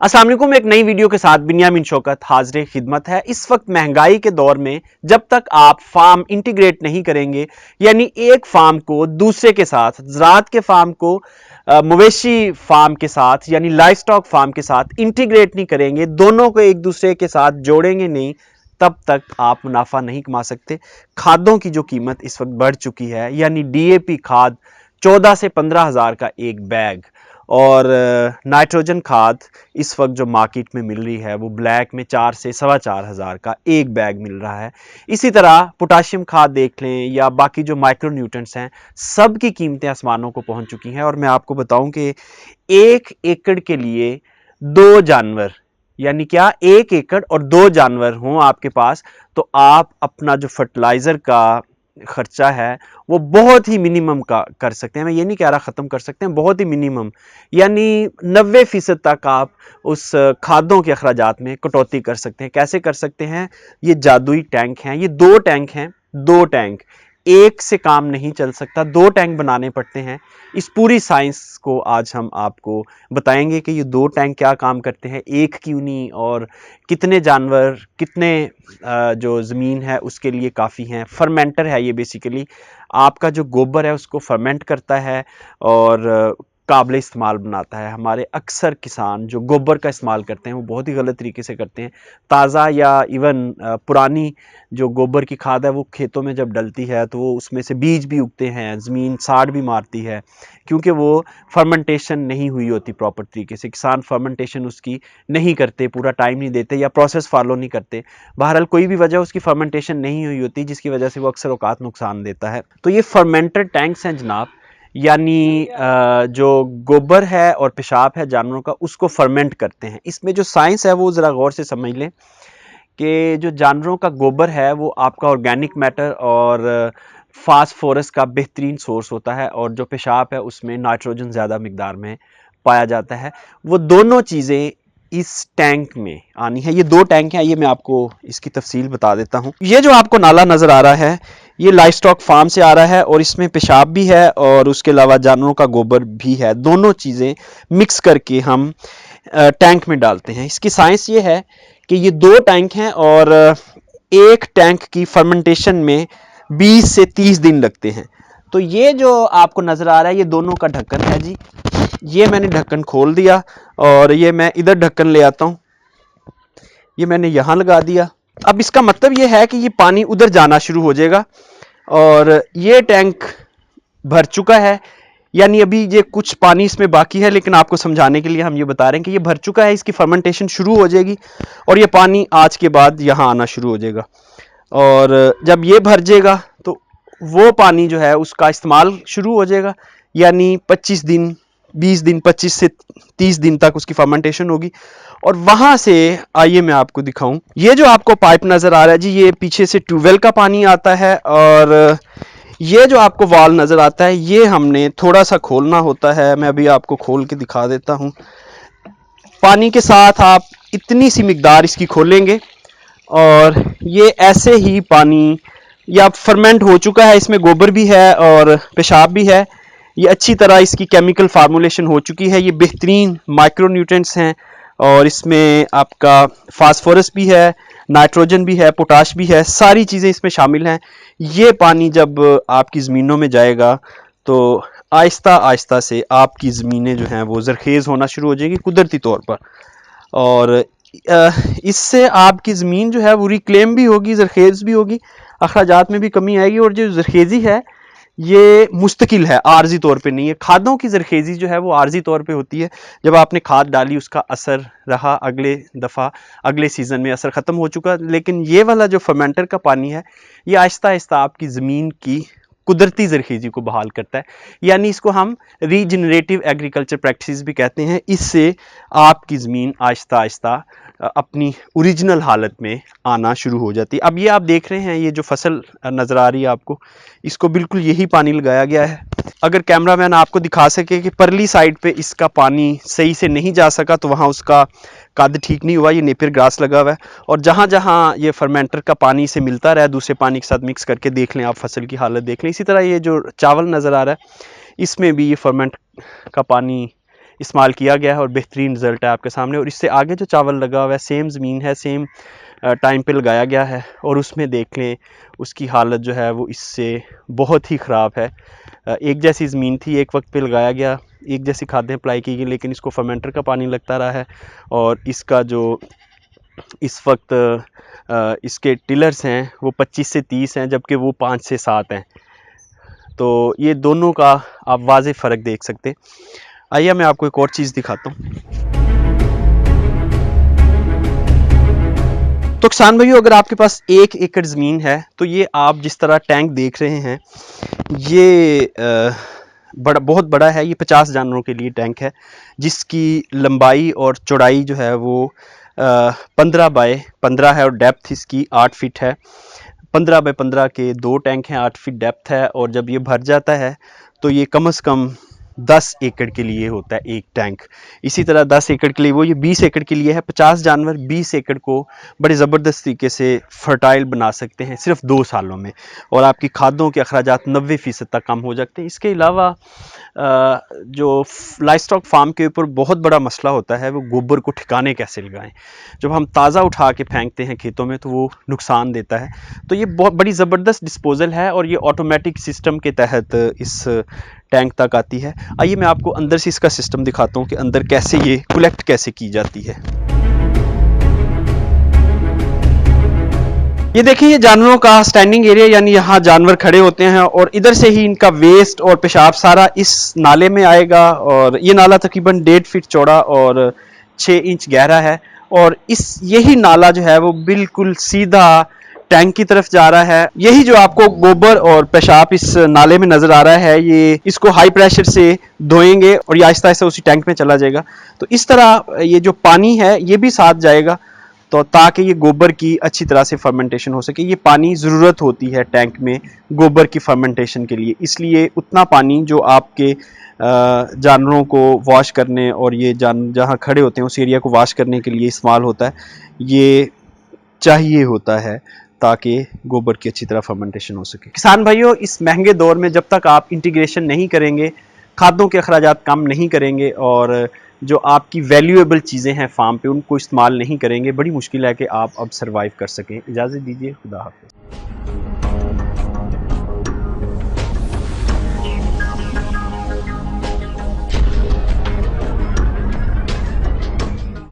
अस्सलाम वालेकुम। एक नई वीडियो के साथ बिन्यामिन शौकत हाजिर खिदमत है। इस वक्त महंगाई के दौर में जब तक आप फार्म इंटीग्रेट नहीं करेंगे, यानी एक फार्म को दूसरे के साथ, ज़राअत के फार्म को मवेशी फार्म के साथ यानी लाइफ स्टॉक फार्म के साथ इंटीग्रेट नहीं करेंगे, दोनों को एक दूसरे के साथ जोड़ेंगे नहीं, तब तक आप मुनाफा नहीं कमा सकते। खादों की जो कीमत इस वक्त बढ़ चुकी है, यानी डीएपी खाद 14 से 15 हज़ार का एक बैग, और नाइट्रोजन खाद इस वक्त जो मार्केट में मिल रही है वो ब्लैक में 4 से 4,2500 का एक बैग मिल रहा है। इसी तरह पोटाशियम खाद देख लें या बाकी जो माइक्रो न्यूट्रेंट्स हैं, सब की कीमतें आसमानों को पहुंच चुकी हैं। और मैं आपको बताऊं कि 1 एकड़ के लिए 2 जानवर, यानी क्या 1 एकड़ और 2 जानवर हों आपके पास, तो आप अपना जो फर्टिलाइज़र का खर्चा है वो बहुत ही मिनिमम का कर सकते हैं। मैं ये नहीं कह रहा ख़त्म कर सकते हैं, बहुत ही मिनिमम, यानी 90% तक आप उस खादों के अखराजात में कटौती कर सकते हैं। कैसे कर सकते हैं? ये जादुई टैंक हैं, ये 2 टैंक हैं, 2 टैंक, एक से काम नहीं चल सकता, 2 टैंक बनाने पड़ते हैं। इस पूरी साइंस को आज हम आपको बताएंगे कि ये 2 टैंक क्या काम करते हैं, एक क्यों नहीं, और कितने जानवर, कितने जो ज़मीन है उसके लिए काफ़ी हैं। फर्मेंटर है ये, बेसिकली आपका जो गोबर है उसको फर्मेंट करता है और काबिल इस्तेमाल बनाता है। हमारे अक्सर किसान जो गोबर का इस्तेमाल करते हैं वो बहुत ही गलत तरीके से करते हैं। ताज़ा या इवन पुरानी जो गोबर की खाद है वो खेतों में जब डलती है तो वो उसमें से बीज भी उगते हैं, ज़मीन साड़ भी मारती है, क्योंकि वो फर्मेंटेशन नहीं हुई होती प्रॉपर तरीके से। किसान फर्मेंटेशन उसकी नहीं करते, पूरा टाइम नहीं देते या प्रोसेस फॉलो नहीं करते। बहरहाल कोई भी वजह उसकी फर्मेंटेशन नहीं हुई होती, जिसकी वजह से वो अक्सर औकात नुकसान देता है। तो ये फर्मेंटर टैंक्स हैं जनाब, यानी जो गोबर है और पेशाब है जानवरों का, उसको फर्मेंट करते हैं। इसमें जो साइंस है वो ज़रा गौर से समझ लें कि जो जानवरों का गोबर है वो आपका ऑर्गेनिक मैटर और फास्फोरस का बेहतरीन सोर्स होता है, और जो पेशाब है उसमें नाइट्रोजन ज़्यादा मिकदार में पाया जाता है। वो दोनों चीज़ें इस टैंक में आनी है। ये 2 टैंक हैं, ये मैं आपको इसकी तफसील बता देता हूँ। ये जो आपको नाला नज़र आ रहा है ये लाइफ स्टॉक फार्म से आ रहा है, और इसमें पेशाब भी है और उसके अलावा जानवरों का गोबर भी है। दोनों चीज़ें मिक्स करके हम टैंक में डालते हैं। इसकी साइंस ये है कि ये 2 टैंक हैं और एक टैंक की फर्मेंटेशन में 20 से 30 दिन लगते हैं। तो ये जो आपको नज़र आ रहा है ये दोनों का ढक्कन है जी। ये मैंने ढक्कन खोल दिया और ये मैं इधर ढक्कन ले आता हूँ, ये मैंने यहाँ लगा दिया। अब इसका मतलब ये है कि ये पानी उधर जाना शुरू हो जाएगा, और ये टैंक भर चुका है, यानी अभी ये कुछ पानी इसमें बाकी है, लेकिन आपको समझाने के लिए हम ये बता रहे हैं कि ये भर चुका है। इसकी फर्मेंटेशन शुरू हो जाएगी और ये पानी आज के बाद यहाँ आना शुरू हो जाएगा, और जब ये भर जाएगा तो वो पानी जो है उसका इस्तेमाल शुरू हो जाएगा, यानी 25 दिन, 20 दिन, 25 से 30 दिन तक उसकी फर्मेंटेशन होगी। और वहां से आइए मैं आपको दिखाऊं, ये जो आपको पाइप नज़र आ रहा है जी, ये पीछे से ट्यूबवेल का पानी आता है, और ये जो आपको वाल नज़र आता है ये हमने थोड़ा सा खोलना होता है। मैं अभी आपको खोल के दिखा देता हूँ। पानी के साथ आप इतनी सी मिकदार इसकी खोलेंगे और ये ऐसे ही पानी या फर्मेंट हो चुका है। इसमें गोबर भी है और पेशाब भी है। ये अच्छी तरह इसकी केमिकल फार्मूलेशन हो चुकी है। ये बेहतरीन माइक्रो न्यूट्रेंट्स हैं और इसमें आपका फास्फोरस भी है, नाइट्रोजन भी है, पोटाश भी है, सारी चीज़ें इसमें शामिल हैं। ये पानी जब आपकी ज़मीनों में जाएगा तो आहिस्ता आहिस्ता से आपकी ज़मीनें जो हैं वो ज़रखेज़ होना शुरू हो जाएगी कुदरती तौर पर, और इससे आपकी ज़मीन जो है वो रिक्लेम भी होगी, ज़रखेज़ भी होगी, अखराजात में भी कमी आएगी। और जो ज़रखेज़ी है ये मुस्तकिल है, आर्जी तौर पे नहीं है। खादों की ज़रखेज़ी जो है वो आर्जी तौर पे होती है। जब आपने खाद डाली उसका असर रहा, अगले दफ़ा अगले सीज़न में असर ख़त्म हो चुका। लेकिन ये वाला जो फर्मेंटर का पानी है ये आहिस्ता आहिस्ता आपकी ज़मीन की कुदरती ज़रखेज़ी को बहाल करता है, यानी इसको हम रीजनरेटिव एग्रीकल्चर प्रैक्टिस भी कहते हैं। इससे आपकी ज़मीन आहिस्ता आहिस्ता अपनी ओरिजिनल हालत में आना शुरू हो जाती है। अब ये आप देख रहे हैं, ये जो फसल नज़र आ रही है आपको, इसको बिल्कुल यही पानी लगाया गया है। अगर कैमरामैन आपको दिखा सके कि परली साइड पे इसका पानी सही से नहीं जा सका तो वहाँ उसका कद ठीक नहीं हुआ, ये नेपियर ग्रास लगा हुआ है। और जहाँ जहाँ ये फर्मेंटर का पानी से मिलता रहा, दूसरे पानी के साथ मिक्स करके देख लें आप, फसल की हालत देख लें। इसी तरह ये जो चावल नज़र आ रहा है इसमें भी ये फर्मेंट का पानी इस्तेमाल किया गया है और बेहतरीन रिज़ल्ट है आपके सामने। और इससे आगे जो चावल लगा हुआ है सेम ज़मीन है, सेम टाइम पे लगाया गया है और उसमें देख लें उसकी हालत जो है वो इससे बहुत ही ख़राब है। एक जैसी ज़मीन थी, एक वक्त पे लगाया गया, एक जैसी खादें अप्लाई की गई, लेकिन इसको फर्मेंटर का पानी लगता रहा है और इसका जो इस वक्त इसके टिलर्स हैं वो 25 से 30 हैं, जबकि वो 5 से 7 हैं। तो ये दोनों का आप वाज़े फ़र्क देख सकते हैं। आइए मैं आपको एक और चीज़ दिखाता हूँ। तो किसान भाइयों, अगर आपके पास 1 एकड़ ज़मीन है तो ये आप जिस तरह टैंक देख रहे हैं ये बहुत बड़ा है। ये 50 जानवरों के लिए टैंक है जिसकी लंबाई और चौड़ाई जो है वो 15 बाय 15 है और डेप्थ इसकी 8 फीट है। 15 बाय 15 के 2 टैंक हैं, 8 फीट डेप्थ है और जब ये भर जाता है तो ये कम से कम 10 एकड़ के लिए होता है एक टैंक। इसी तरह 10 एकड़ के लिए वो ये 20 एकड़ के लिए है। 50 जानवर 20 एकड़ को बड़े ज़बरदस्त तरीके से फर्टाइल बना सकते हैं सिर्फ 2 सालों में और आपकी खादों के अखराजात 90% तक कम हो जाते हैं। इसके अलावा जो लाइव स्टॉक फार्म के ऊपर बहुत बड़ा मसला होता है वो गोबर को ठिकाने कैसे लगाएं। जब हम ताज़ा उठा के फेंकते हैं खेतों में तो वो नुकसान देता है। तो ये बहुत बड़ी ज़बरदस्त डिस्पोजल है और ये ऑटोमेटिक सिस्टम के तहत इस टैंक तक आती है। आइए मैं आपको अंदर से इसका सिस्टम दिखाता हूँ कि अंदर कैसे ये कलेक्ट कैसे की जाती है। ये देखिए, ये जानवरों का स्टैंडिंग एरिया, यानी यहाँ जानवर खड़े होते हैं और इधर से ही इनका वेस्ट और पेशाब सारा इस नाले में आएगा। और ये नाला तकरीबन 1.5 फीट चौड़ा और 6 इंच गहरा है और यही नाला जो है वो बिल्कुल सीधा टैंक की तरफ जा रहा है। यही जो आपको गोबर और पेशाब इस नाले में नजर आ रहा है, ये इसको हाई प्रेशर से धोएंगे और ये आहिस्ता आहिस्ता उसी टैंक में चला जाएगा। तो इस तरह ये जो पानी है ये भी साथ जाएगा तो ताकि ये गोबर की अच्छी तरह से फर्मेंटेशन हो सके। ये पानी ज़रूरत होती है टैंक में गोबर की फर्मेंटेशन के लिए, इसलिए उतना पानी जो आपके जानवरों को वॉश करने और ये जहाँ खड़े होते हैं उस एरिया को वॉश करने के लिए इस्तेमाल होता है, ये चाहिए होता है ताकि गोबर की अच्छी तरह फर्मेंटेशन हो सके। किसान भाइयों, इस महंगे दौर में जब तक आप इंटीग्रेशन नहीं करेंगे, खादों के अखराजात कम नहीं करेंगे और जो आपकी वैल्यूएबल चीज़ें हैं फार्म पे उनको इस्तेमाल नहीं करेंगे, बड़ी मुश्किल है कि आप अब सर्वाइव कर सकें। इजाज़त दीजिए, खुदा हाफ़िज़।